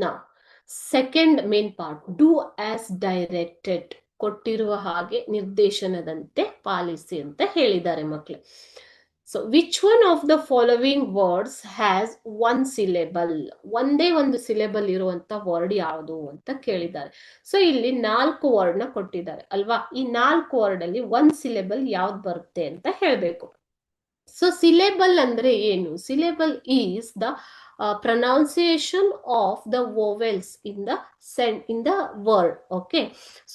ನಾ second main part, do as directed, ಕೊಟ್ಟಿರುವ ಹಾಗೆ ನಿರ್ದೇಶನದಂತೆ ಪಾಲಿಸಿ ಅಂತ ಹೇಳಿದ್ದಾರೆ ಮಕ್ಕಳೇ. So which one of the following words has one syllable, ಒಂದೇ ಒಂದು ಸಿಲೆಬಲ್ ಇರುವಂತ ವರ್ಡ್ ಯಾವುದು ಅಂತ ಕೇಳಿದ್ದಾರೆ. ಸೊ ಇಲ್ಲಿ 4 ವರ್ಡ್ ನ ಕೊಟ್ಟಿದ್ದಾರೆ ಅಲ್ವಾ, ಈ 4 ವರ್ಡ್ ಅಲ್ಲಿ ಒಂದ್ ಸಿಲೆಬಲ್ ಯಾವ್ದು ಬರುತ್ತೆ ಅಂತ ಹೇಳ್ಬೇಕು. ಸೊ ಸಿಲೆಬಲ್ ಅಂದ್ರೆ ಏನು? Syllable is the pronunciation of the vowels in the word. Okay,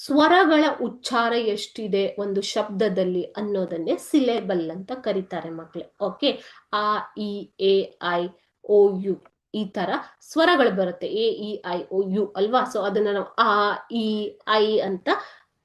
ಸ್ವರಗಳ ಉಚ್ಚಾರ ಎಷ್ಟಿದೆ ಒಂದು ಶಬ್ದದಲ್ಲಿ ಅನ್ನೋದನ್ನೇ ಸಿಲೆಬಲ್ ಅಂತ ಕರೀತಾರೆ ಮಕ್ಕಳೇ. ಓಕೆ, ಆ, E, A, I, O, U ಈ ತರ ಸ್ವರಗಳು ಬರುತ್ತೆ, A, E, I, O, U ಅಲ್ವಾ. ಸೊ ಅದನ್ನ ನಾವು ಆ, ಇ, ಐ ಅಂತ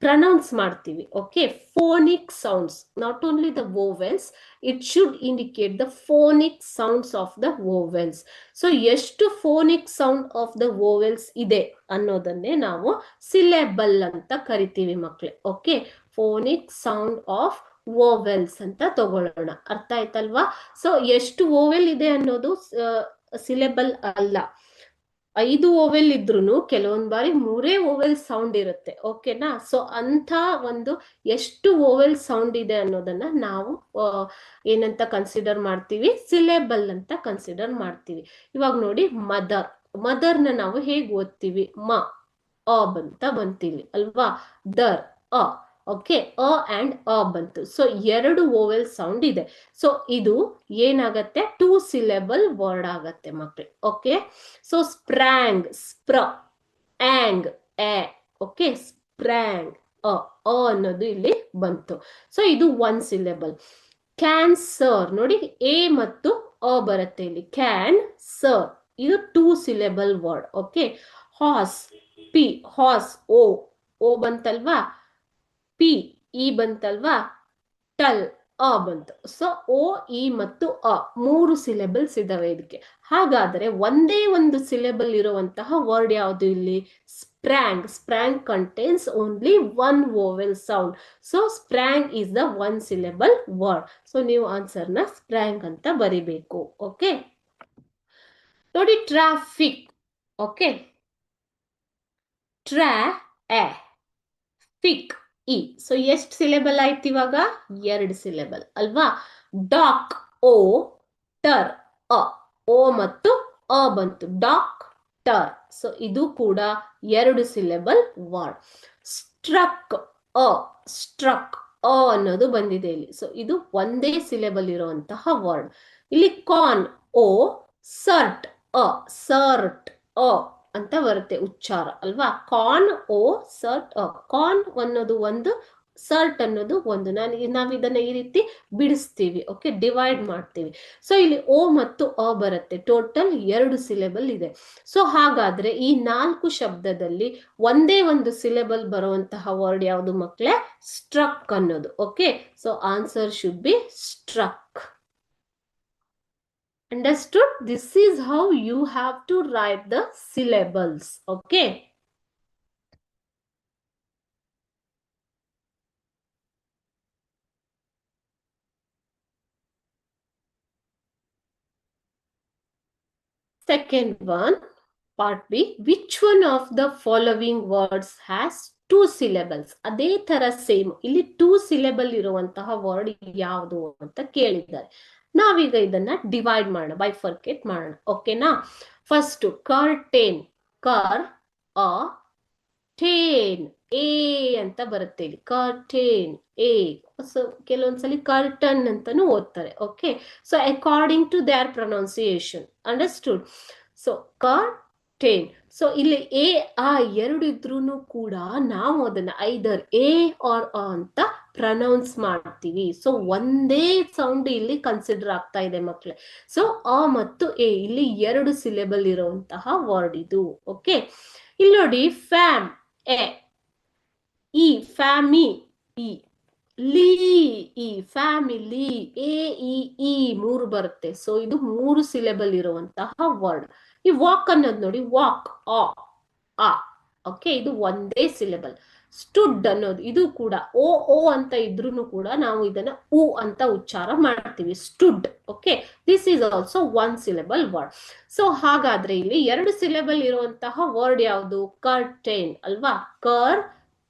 ಪ್ರನೌನ್ಸ್ ಮಾಡ್ತೀವಿ. Okay, phonic sounds, not only the vowels, it should indicate the phonic sounds of the vowels. So ಎಷ್ಟು phonic sound of the vowels ಇದೆ ಅನ್ನೋದನ್ನೇ ನಾವು ಸಿಲೆಬಲ್ ಅಂತ ಕರಿತೀವಿ ಮಕ್ಕಳೇ. Okay, phonic sound of vowels ಅಂತ ತಗೊಳ್ಳೋಣ, ಅರ್ಥ ಆಯ್ತಲ್ವಾ. ಸೊ ಎಷ್ಟು ವೋವೆಲ್ ಇದೆ ಅನ್ನೋದು ಸಿಲೆಬಲ್ ಅಲ್ಲ. 5 ಓವೆಲ್ ಇದ್ರೂ ಕೆಲವೊಂದ್ ಬಾರಿ 3 ಓವೆಲ್ ಸೌಂಡ್ ಇರುತ್ತೆ. ಓಕೆನಾ. ಸೊ ಅಂತ ಒಂದು ಎಷ್ಟು ಓವೆಲ್ ಸೌಂಡ್ ಇದೆ ಅನ್ನೋದನ್ನ ನಾವು ಏನಂತ ಕನ್ಸಿಡರ್ ಮಾಡ್ತೀವಿ? ಸಿಲೆಬಲ್ ಅಂತ ಕನ್ಸಿಡರ್ ಮಾಡ್ತೀವಿ. ಇವಾಗ ನೋಡಿ, ಮದರ್ನ ನಾವು ಹೇಗ್ ಓದ್ತೀವಿ? ಮ, ಅ ಬಂತ ಬಂತೀವಿ ಅಲ್ವಾ. ದರ್, ಅ. ಓಕೆ, ಅ ಅಂಡ್ ಅ ಬಂತು. ಸೊ 2 ಓವೆಲ್ ಸೌಂಡ್ ಇದೆ. ಸೊ ಇದು ಏನಾಗತ್ತೆ? 2 ಸಿಲೆಬಲ್ ವರ್ಡ್ ಆಗತ್ತೆ ಮಕ್ಕಳು. ಓಕೆ, ಸೊ ಸ್ಪ್ರಾಂಗ್, ಸ್ಪ್ರ, ಆಂಗ್, ಎ. ಓಕೆ, ಸ್ಪ್ರಾಂಗ್, ಅ ಅನ್ನೋದು ಇಲ್ಲಿ ಬಂತು. ಸೊ ಇದು 1 ಸಿಲೆಬಲ್. ಕ್ಯಾನ್ಸರ್ ನೋಡಿ, ಎ ಮತ್ತು ಅ ಬರುತ್ತೆ ಇಲ್ಲಿ. ಕ್ಯಾನ್ ಸರ್, ಇದು 2 ಸಿಲೆಬಲ್ ವರ್ಡ್. ಓಕೆ, ಹಾಸ್, ಪಿ, ಹಾಸ್, ಓ ಬಂತಲ್ವಾ. ಪಿ, ಇ ಬಂತಲ್ವಾ. ಟಲ್, ಅ ಬಂತು. ಸೊ ಓ, ಇ ಮತ್ತು ಅ 3 ಸಿಲೆಬಲ್ಸ್ ಇದಾವೆ ಇದಕ್ಕೆ. ಹಾಗಾದ್ರೆ ಒಂದೇ ಒಂದು ಸಿಲೆಬಲ್ ಇರುವಂತಹ ವರ್ಡ್ ಯಾವುದು ಇಲ್ಲಿ? Sprang. Sprang contains only 1 vowel sound. So sprang is the 1 syllable word. So ನೀವು ಆನ್ಸರ್ನ ಸ್ಪ್ರಾಂಗ್ ಅಂತ ಬರಿಬೇಕು. ಓಕೆ, ನೋಡಿ, ಟ್ರಾಫಿಕ್. ಓಕೆ, ಫಿಕ್, ಇ. ಸೊ ಎಷ್ಟು ಸಿಲೆಬಲ್ ಆಯ್ತು ಇವಾಗ? 2 ಸಿಲೆಬಲ್ ಅಲ್ವಾ. ಡಾಕ್, ಓ, ಟರ್, ಅ. ಓ ಮತ್ತು ಅ ಬಂತು, ಡಾಕ್ ಟರ್. ಸೊ ಇದು ಕೂಡ 2 ಸಿಲೆಬಲ್ ವರ್ಡ್. ಸ್ಟ್ರಕ್, ಅ, ಸ್ಟ್ರಕ್, ಅ ಅನ್ನೋದು ಬಂದಿದೆ ಇಲ್ಲಿ. ಸೊ ಇದು ಒಂದೇ ಸಿಲೆಬಲ್ ಇರುವಂತಹ ವರ್ಡ್. ಇಲ್ಲಿ ಕಾರ್ನ್, ಓ, ಸರ್ಟ್, ಅ, ಸರ್ಟ್, ಅ ಅಂತ ಬರುತ್ತೆ ಉಚ್ಚಾರ ಅಲ್ವಾ. ಕಾರ್ನ್, ಓ, ಸರ್ಟ್, ಅ. ಕಾರ್ನ್ ಅನ್ನೋದು ಒಂದು, ಸರ್ಟ್ ಅನ್ನೋದು ಒಂದು. ನಾವ್ ಇದನ್ನ ಈ ರೀತಿ ಬಿಡಿಸ್ತೀವಿ. ಓಕೆ, ಡಿವೈಡ್ ಮಾಡ್ತೀವಿ. ಸೊ ಇಲ್ಲಿ ಓ ಮತ್ತು ಅ ಬರುತ್ತೆ. ಟೋಟಲ್ 2 ಸಿಲೆಬಲ್ ಇದೆ. ಸೊ ಹಾಗಾದ್ರೆ ಈ 4 ಶಬ್ದದಲ್ಲಿ ಒಂದೇ ಒಂದು ಸಿಲೆಬಲ್ ಬರುವಂತಹ ವರ್ಡ್ ಯಾವುದು ಮಕ್ಕಳೇ? ಸ್ಟ್ರಕ್ ಅನ್ನೋದು. Okay, so answer should be struck. Understood? This is how you have to write the syllables. Okay. Second one, part B. Which one of the following words has 2 syllables? ಅದೇ ತರ same ಇಲ್ಲಿ 2 syllable ಇರುವಂತಹ word ಯಾವುದು ಅಂತ ಕೇಳಿದ್ದಾರೆ. ನಾವೀಗ ಇದನ್ನ divide ಮಾಡೋಣ, ಬೈಫರ್ಕೇಟ್ ಮಾಡೋಣ. ಓಕೆನಾ. ಫಸ್ಟ್ ಕರ್ಟೇನ್, ಕರ್, ಅ, ಟೇನ್, ಎ ಅಂತ ಬರುತ್ತೆ ಇಲ್ಲಿ. Curtain, A. ಸೊ ಕೆಲವೊಂದ್ಸಲಿ ಕರ್ಟನ್ ಅಂತಾನು ಓದ್ತಾರೆ. Okay, so according to their pronunciation. Understood? So curtain. So ಇಲ್ಲಿ ಎ, ಆ 2 ಇದ್ರೂ ಕೂಡ ನಾವು ಅದನ್ನ ಐದರ್ ಎ ಆರ್ ಅ ಅಂತ ಪ್ರನೌನ್ಸ್ ಮಾಡ್ತೀವಿ. ಸೊ ಒಂದೇ ಸೌಂಡ್ ಇಲ್ಲಿ ಕನ್ಸಿಡರ್ ಆಗ್ತಾ ಇದೆ ಮಕ್ಕಳೇ. ಸೊ ಅ ಮತ್ತು ಎ ಇಲ್ಲಿ 2 ಸಿಲೆಬಲ್ ಇರುವಂತಹ ವರ್ಡ್ ಇದು. ಓಕೆ, ಇಲ್ಲಿ ನೋಡಿ, ಫ್ಯಾಮ್, ಎ, ಇ, ಫ್ಯಾಮಿ, ಇ, ಲೀ, ಇ, ಫ್ಯಾಮಿಲಿ, ಎ, ಇ 3 ಬರುತ್ತೆ. ಸೊ ಇದು 3 ಸಿಲೆಬಲ್ ಇರುವಂತಹ ವರ್ಡ್. ಈ ವಾಕ್ ಅನ್ನೋದು ನೋಡಿ, ವಾಕ್, ಆ. ಓಕೆ, ಇದು ಒಂದೇ ಸಿಲೆಬಲ್. ಸ್ಟುಡ್ ಅನ್ನೋದು ಇದು ಕೂಡ ಓ ಓ ಅಂತ ಇದ್ರೂ ಕೂಡ ನಾವು ಇದನ್ನ ಉ ಅಂತ ಉಚ್ಚಾರ ಮಾಡ್ತೀವಿ, stood. Okay, this is also one syllable word. So ಹಾಗಾದ್ರೆ ಇಲ್ಲಿ 2 ಸಿಲೆಬಲ್ ಇರುವಂತಹ ವರ್ಡ್ ಯಾವುದು? ಕರ್ಟೇನ್ ಅಲ್ವಾ? ಕರ್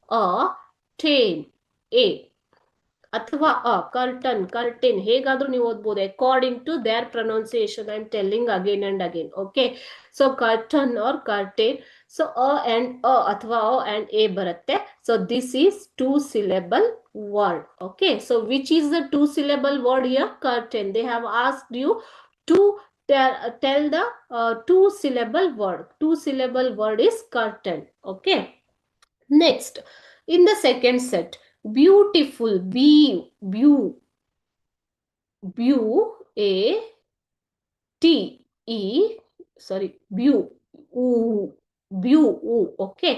ಅ ಟೇನ್ ಎ ಅಥವಾ ಕರ್ಟನ್, ಕರ್ಟೇನ್ ಹೇಗಾದ್ರೂ ನೀವು ಓದ್ಬೋದು according to their pronunciation. I am telling again and again. Okay, so curtain or curtain. So and ಅಥವಾ ಅಂಡ್ ಎ ಬರುತ್ತೆ. So this is 2 syllable word. Okay, so which is the 2 syllable word here? Curtain. They have asked you to tell the 2 syllable word. 2 syllable word is curtain. Okay, next in the second set, beautiful, okay,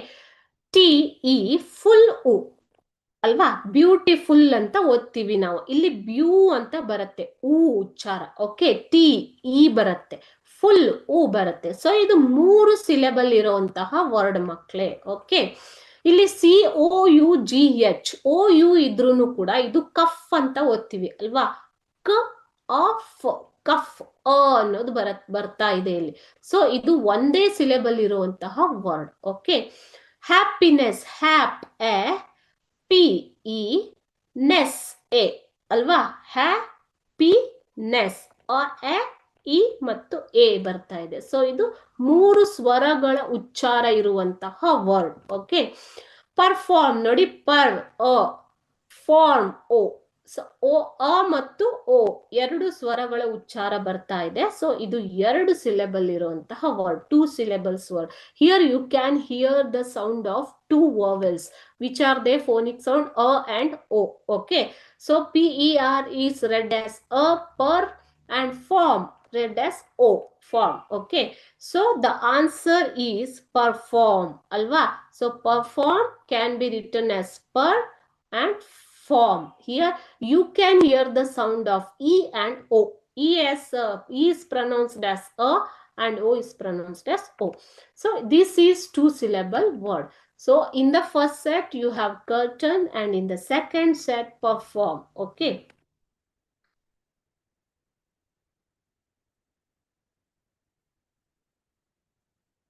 TE full U ಅಲ್ವಾ? Beautiful ಅಂತ ಓದ್ತೀವಿ ನಾವು. ಇಲ್ಲಿ ಬ್ಯೂ ಅಂತ ಬರುತ್ತೆ, ಉ ಉಚ್ಚಾರ. Okay, T E ಬರುತ್ತೆ, full ಉ ಬರುತ್ತೆ. ಸೊ ಇದು 3 ಸಿಲೆಬಲ್ ಇರುವಂತಹ ವರ್ಡ್ ಮಕ್ಕಳೇ. ಓಕೆ, ಇಲ್ಲಿ COUGH ಓ ಯು ಇದ್ರೂ ಕೂಡ ಇದು ಕಫ್ ಅಂತ ಓದ್ತೀವಿ ಅಲ್ವಾ? ಕ ಆಫ್ ಕಫ್ ಅನ್ನೋದು ಬರ್ತಾ ಇದೆ ಇಲ್ಲಿ. ಸೊ ಇದು ಒಂದೇ ಸಿಲೆಬಲ್ ಇರುವಂತಹ word. Okay, happiness, app A P E Ness A ಅಲ್ವಾ? ಹ್ಯಾಪಿನೆಸ್ ಎ ಇ ಮತ್ತು ಎ ಬರ್ತಾ ಇದೆ. ಸೊ ಇದು 3 ಸ್ವರಗಳ ಉಚ್ಚಾರ ಇರುವಂತಹ ವರ್ಡ್. ಓಕೆ, ಪರ್ಫಾರ್ಮ್ ನೋಡಿ, per a form O. So ಅ ಮತ್ತು ಓ 2 ಸ್ವರಗಳ ಉಚ್ಚಾರ ಬರ್ತಾ ಇದೆ. ಸೊ ಇದು 2 ಸಿಲೆಬಲ್ ಇರುವಂತಹ word, 2 syllables word. Here you can hear the sound of 2 vowels, which are the phonic sound a and o. Okay, so per is read as a, per, and form read as o, form. Okay, so the answer is perform alva. So perform can be written as per and form. Here you can hear the sound of e and o. E is pronounced as a and o is pronounced as o. So this is 2 syllable word. So in the first set you have curtain and in the second set perform. Okay,